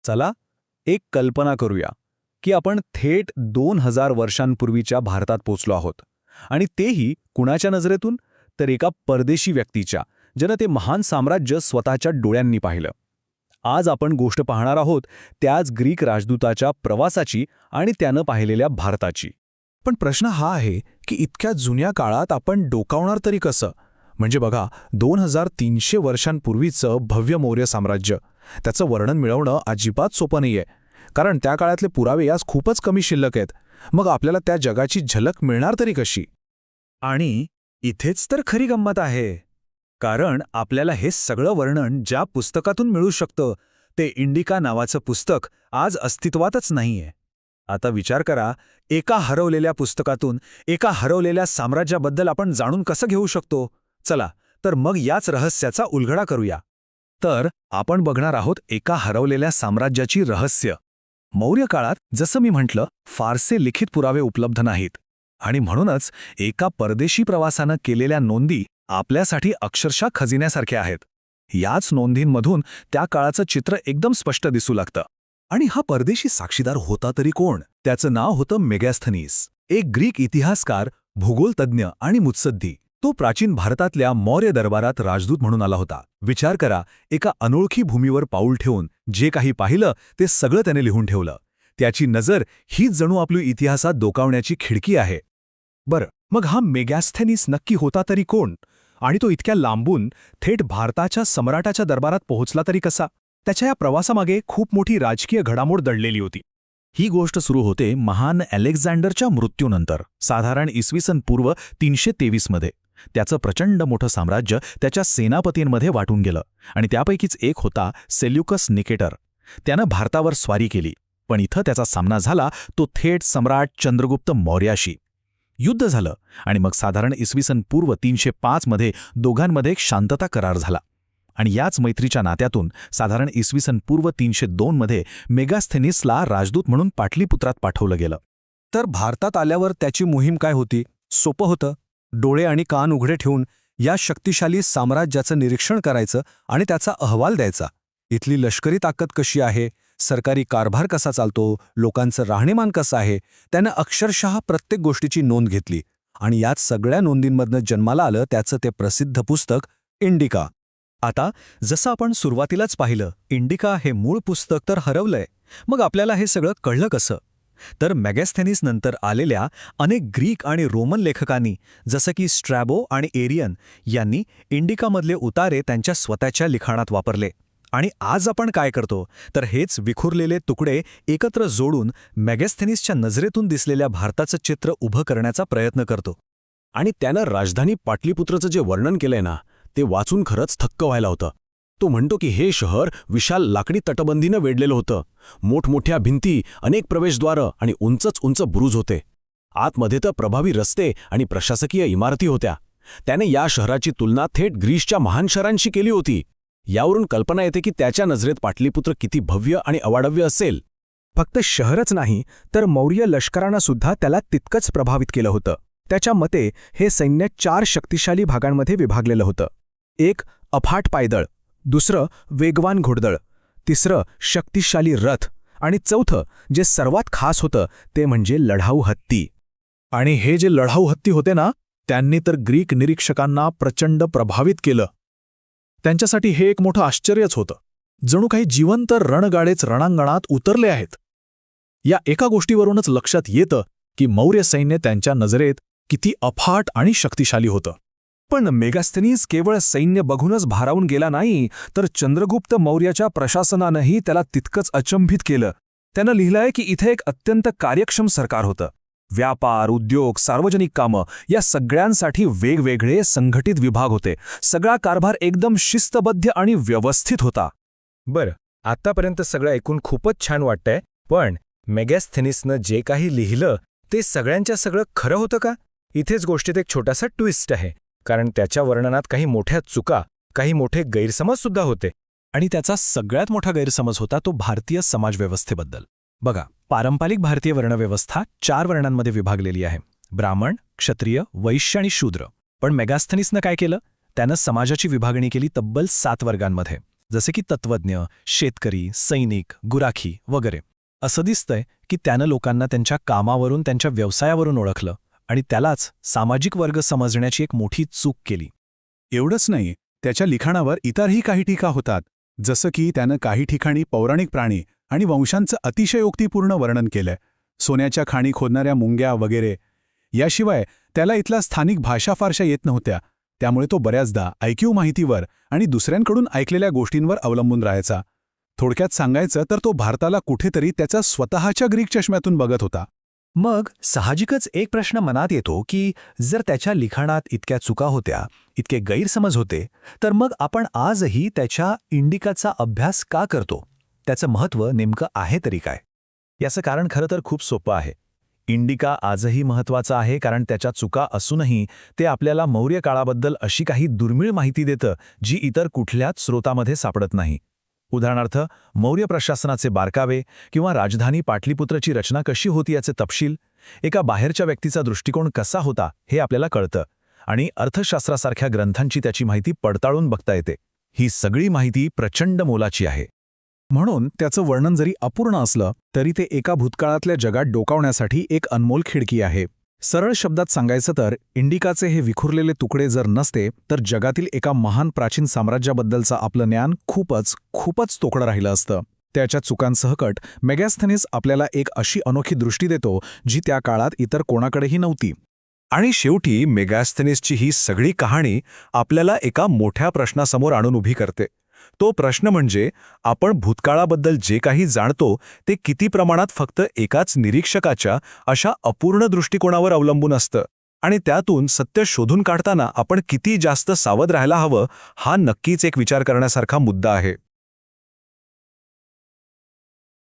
चला एक कल्पना करूया की आपण थेट 2000 वर्षांपूर्वीच्या भारतात पोचलो आहोत आणि तेही कुणाच्या नजरेतून तर एका परदेशी व्यक्तीच्या ज्यानं ते महान साम्राज्य स्वतःच्या डोळ्यांनी पाहिलं. आज आपण गोष्ट पाहणार आहोत त्याच ग्रीक राजदूताच्या प्रवासाची आणि त्यानं पाहिलेल्या भारताची. पण प्रश्न हा आहे की इतक्या जुन्या काळात आपण डोकावणार तरी कसं? म्हणजे बघा, 2300 वर्षांपूर्वीचं भव्य मौर्य साम्राज्य, त्याचं वर्णन मिळवणं अजिबात सोपं नाहीये, कारण त्या काळातले पुरावे यास खूपच कमी शिल्लक आहेत. मग आपल्याला त्या जगाची झलक मिळणार तरी कशी? आणि इथेच तर खरी गंमत आहे, कारण आपल्याला हे सगळं वर्णन ज्या पुस्तकातून मिळू शकतं ते इंडिका नावाचं पुस्तक आज अस्तित्वातच नाहीये. आता विचार करा, एका हरवलेल्या पुस्तकातून एका हरवलेल्या साम्राज्याबद्दल आपण जाणून कसं घेऊ शकतो? चला तर मग याच रहस्याचा उलगडा करूया. तर आपण बघणार आहोत एका हरवलेल्या साम्राज्याची रहस्य. मौर्य काळात जसं मी म्हटलं, फारसे लिखित पुरावे उपलब्ध नाहीत आणि म्हणूनच एका परदेशी प्रवासानं केलेल्या नोंदी आपल्यासाठी अक्षरशः खजिन्यासारख्या आहेत. याच नोंदींमधून त्या काळाचं चित्र एकदम स्पष्ट दिसू लागतं. आणि हा परदेशी साक्षीदार होता तरी कोण? त्याचं नाव होतं मेगॅस्थनीस, एक ग्रीक इतिहासकार, भूगोलतज्ञ आणि मुत्सद्दी. तो प्राचीन भारतातल्या मौर्य दरबारात राजदूत म्हणून आला होता. विचार करा, एका अनोळखी भूमीवर पाऊल ठेवून जे काही पाहिलं ते सगळं त्याने लिहून ठेवलं. त्याची नजर हीच जणू आपली इतिहासात डोकावण्याची खिडकी आहे. बरं, मग हा मेगॅस्थनीस नक्की होता तरी कोण? आणि तो इतक्या लांबून थेट भारताच्या सम्राटाच्या दरबारात पोहोचला तरी कसा? त्याच्या या प्रवासामागे खूप मोठी राजकीय घडामोड दडलेली होती. ही गोष्ट सुरू होते महान अलेक्झांडरच्या मृत्यूनंतर, साधारण इसवीसन पूर्व 323 मध्ये. त्याचं प्रचंड मोठं साम्राज्य त्याच्या सेनापतींमध्ये वाटून गेलं आणि त्यापैकीच एक होता सेल्युकस निकेटर. त्यानं भारतावर स्वारी केली, पण इथं त्याचा सामना झाला तो थेट सम्राट चंद्रगुप्त मौर्याशी. युद्ध झालं आणि मग साधारण इसवीसन पूर्व 305 मध्ये दोघांमध्ये एक शांतता करार झाला. आणि याच मैत्रीच्या नात्यातून साधारण इसवीसन पूर्व 302 मध्ये मेगास्थेनिसला राजदूत म्हणून पाटलीपुत्रात पाठवलं गेलं. तर भारतात आल्यावर त्याची मोहीम काय होती? सोपं होतं. डोळे आणि कान उघडे ठेवून या शक्तिशाली साम्राज्याचं निरीक्षण करायचं आणि त्याचा अहवाल द्यायचा. इथली लष्करी ताकद कशी आहे, सरकारी कारभार कसा चालतो, लोकांचं राहणीमान कसं आहे, त्यानं अक्षरशः प्रत्येक गोष्टीची नोंद घेतली. आणि याच सगळ्या नोंदींमधनं जन्माला आलं त्याचं ते प्रसिद्ध पुस्तक इंडिका. आता जसं आपण सुरुवातीलाच पाहिलं, इंडिका हे मूळ पुस्तक तर हरवलंय. मग आपल्याला हे सगळं कळलं कसं? तर मेगॅस्थेनिस नंतर आलेल्या अनेक ग्रीक आणि रोमन लेखकांनी, जसं की स्ट्रॅबो आणि एरियन यांनी इंडिकामधले उतारे त्यांच्या स्वतःच्या लिखाणात वापरले. आणि आज आपण काय करतो तर हेच विखुरलेले तुकडे एकत्र जोडून मेगॅस्थेनिसच्या नजरेतून दिसलेल्या भारताचं चित्र उभं करण्याचा प्रयत्न करतो. आणि त्यानं राजधानी पाटलीपुत्रचं जे वर्णन केलंय ना, ते वाचून खरंच थक्क व्हायला होतं. तो म्हणतो की हे शहर विशाल लाकडी तटबंदीनं वेढलेलं होतं. मोठमोठ्या भिंती, अनेक प्रवेशद्वारं आणि उंचच उंच बुरुज होते. आतमध्ये तर प्रभावी रस्ते आणि प्रशासकीय इमारती होत्या. त्याने या शहराची तुलना थेट ग्रीसच्या महान शहरांशी केली होती. यावरून कल्पना येते की त्याच्या नजरेत पाटलीपुत्र किती भव्य आणि अवाढव्य असेल. फक्त शहरच नाही तर मौर्य लष्करानं सुद्धा त्याला तितकंच प्रभावित केलं होतं. त्याच्या मते हे सैन्य 4 शक्तिशाली भागांमध्ये विभागलेलं होतं. एक अफाट पायदळ, दुसरं वेगवान घोडदळ, तिसरं शक्तिशाली रथ आणि चौथं जे सर्वात खास होतं ते म्हणजे लढाऊ हत्ती. आणि हे जे लढाऊ हत्ती होते ना, त्यांनी तर ग्रीक निरीक्षकांना प्रचंड प्रभावित केलं. त्यांच्यासाठी हे एक मोठं आश्चर्यच होतं. जणू काही जिवंत रणगाडेच रणांगणात उतरले आहेत. या एका गोष्टीवरूनच लक्षात येतं की मौर्य सैन्य त्यांच्या नजरेत किती अफाट आणि शक्तिशाली होतं. पण मेगास्थेनिस केवळ सैन्य बघूनच भारावून गेला नाही, तर चंद्रगुप्त मौर्याच्या प्रशासनानंही त्याला तितकंच अचंबित केलं. त्यानं लिहिलंय की इथे एक अत्यंत कार्यक्षम सरकार होतं. व्यापार, उद्योग, सार्वजनिक कामं या सगळ्यांसाठी वेगवेगळे संघटित विभाग होते. सगळा कारभार एकदम शिस्तबद्ध आणि व्यवस्थित होता. बरं, आतापर्यंत सगळं ऐकून खूपच छान वाटतंय, पण मेगॅस्थेनिसनं जे काही लिहिलं ते सगळ्यांच्या सगळं खरं होतं का? इथेच गोष्टीत एक छोटासा ट्विस्ट आहे, कारण त्याच्या वर्णनात काही मोठ्या चुका, काही मोठे गैरसमजसुद्धा होते. आणि त्याचा सगळ्यात मोठा गैरसमज होता तो भारतीय समाजव्यवस्थेबद्दल. बघा, पारंपरिक भारतीय वर्णव्यवस्था 4 वर्णांमध्ये विभागलेली आहे: ब्राह्मण, क्षत्रिय, वैश्य आणि शूद्र. पण मेगास्थनीसनं काय केलं? त्यानं समाजाची विभागणी केली तब्बल 7 वर्गांमध्ये. जसे की तत्वज्ञ, शेतकरी, सैनिक, गुराखी वगैरे. असं दिसतंय की त्यानं लोकांना त्यांच्या कामावरून, त्यांच्या व्यवसायावरून ओळखलं आणि त्यालाच सामाजिक वर्ग समजण्याची एक मोठी चूक केली. एवढंच नाही, त्याच्या लिखाणावर इतरही काही टीका होतात, जसं की त्यानं काही ठिकाणी पौराणिक प्राणी आणि वंशांचं अतिशयोक्तीपूर्ण वर्णन केलंय, सोन्याच्या खाणी खोदणाऱ्या मुंग्या वगैरे. याशिवाय त्याला इथल्या स्थानिक भाषा फारशा येत नव्हत्या, त्यामुळे तो बऱ्याचदा ऐकीव माहितीवर आणि दुसऱ्यांकडून ऐकलेल्या गोष्टींवर अवलंबून राहायचा. थोडक्यात सांगायचं तर तो भारताला कुठेतरी त्याच्या स्वतःच्या ग्रीक चष्म्यातून बघत होता. मग साहजिकच एक प्रश्न मनात येतो की जर त्याच्या लिखाणात इतक्या चुका होत्या, इतके गैरसमज होते, तर मग आपण आजही त्याच्या इंडिकाचा अभ्यास का करतो? त्याचं महत्त्व नेमकं आहे तरी काय? याचं कारण खरं तर खूप सोपं आहे. इंडिका आजही महत्त्वाचं आहे कारण त्याच्या चुका असूनही ते आपल्याला मौर्य काळाबद्दल अशी काही दुर्मिळ माहिती देतं जी इतर कुठल्याच स्रोतामध्ये सापडत नाही. उदाहरणार्थ, मौर्य प्रशासनाचे बारकावे किंवा राजधानी पाटलीपुत्रची रचना कशी होती याचे तपशील, एका बाहेरच्या व्यक्तीचा दृष्टिकोन कसा होता हे आपल्याला कळतं आणि अर्थशास्त्रासारख्या ग्रंथांची त्याची माहिती पडताळून बघता येते. ही सगळी माहिती प्रचंड मोलाची आहे. म्हणून त्याचं वर्णन जरी अपूर्ण असलं तरी ते एका भूतकाळातल्या जगात डोकावण्यासाठी एक अनमोल खिडकी आहे. सरळ शब्दात सांगायचं तर इंडिकाचे हे विखुरलेले तुकडे जर नसते तर जगातील एका महान प्राचीन साम्राज्याबद्दलचं आपलं ज्ञान खूपच तोकडं राहिलं असतं. त्याच्या चुकांसहकट मेगॅस्थनीस आपल्याला एक अशी अनोखी दृष्टी देतो जी त्या काळात इतर कोणाकडेही नव्हती. आणि शेवटी मेगॅस्थनीसची ही सगळी कहाणी आपल्याला एका मोठ्या प्रश्नासमोर आणून उभी करते. तो प्रश्न म्हणजे आपण भूतकाळाबद्दल जे काही जाणतो ते किती प्रमाणात फक्त एकाच निरीक्षकाच्या अशा अपूर्ण दृष्टिकोनावर अवलंबून असतं आणि त्यातून सत्य शोधून काढताना आपण किती जास्त सावध राहायला हवं हा नक्कीच एक विचार करण्यासारखा मुद्दा आहे.